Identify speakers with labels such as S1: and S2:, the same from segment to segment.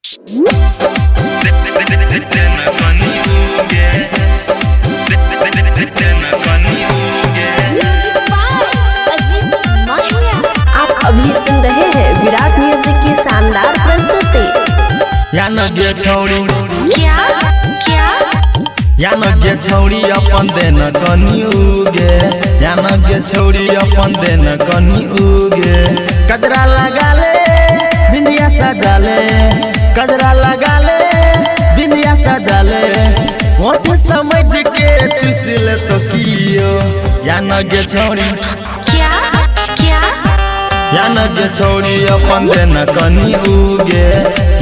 S1: आप अभी सुन रहे हैं विराट म्यूजिक की शानदार प्रस्तुति।
S2: गे छौड़ी
S1: क्या
S2: गे छौड़ी अपन देन कनी उगे गे छौड़ी अपन देन कनी उगे कजरा लगा ले बिंदिया सजा ले कजरा लगा ले बिंदिया सजा ले होठ समझ के चुस ले तो कियो गे छौड़ी गे छौड़ी अपन देन कनी उगे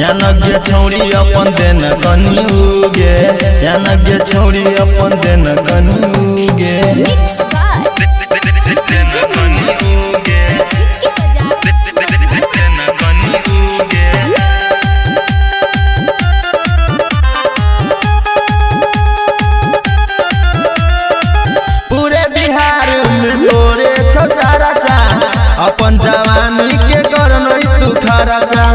S2: गे छौड़ी अपन देन कनी उगे गे छौड़ी अपन देन कनी उगे पूरे बिहार में तोरे छौचारा चा अपन जवानी के करनई तू खराचा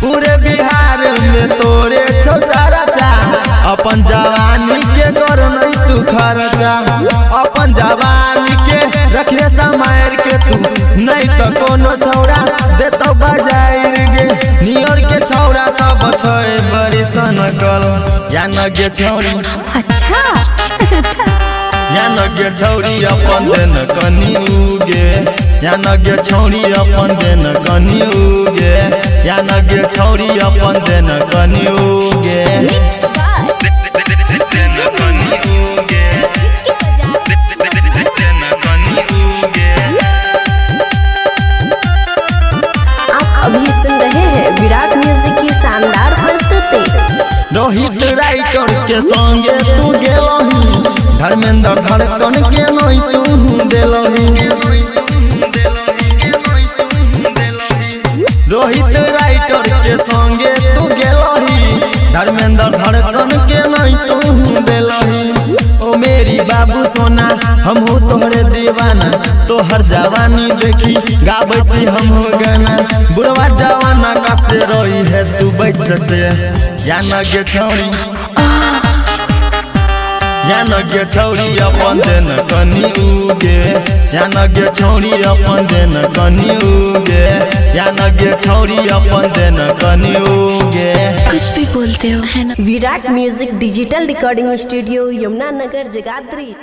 S2: पूरे बिहार में तोरे छौचारा चा अपन जवानी के करनई तू खराचा अपन जवानी के रखले समायर के तू नहीं तो कोनो छौड़ा दे तो बजाइर गे नियर के छौड़ा सब छै बड़ी सनकल गे छौड़ी गे छौड़ी अपन देन कनी उगे गे छौड़ी अपन देन कनी उगे गे छौड़ी अपन देन कनी उगे
S1: आप अभी सुन रहे हैं विराट म्यूजिक की शानदार प्रस्तुति।
S2: रोहित राइटर के संगे तू गेलही धर्मेंद्र धड़कन के नहीं तू देलही रोहित राइटर के संगे तू गेलही धर्मेंद्र धड़कन के नहीं तू देलही ओ मेरी बाबू सोना हमहू तोहरे दीवाना तोहर जवानी देखी गाबै छी हमहू गाना बुढ़वा जवाना का से रही है तू बचते गे छौड़ी गे छौड़ी अपन देन कनी उगे गे छौड़ी अपन देन कनी उगे गे छौड़ी अपन देन कनी उगे
S1: कुछ भी बोलते हो है ना। Virat music digital recording studio Yamuna Nagar Jagadhri.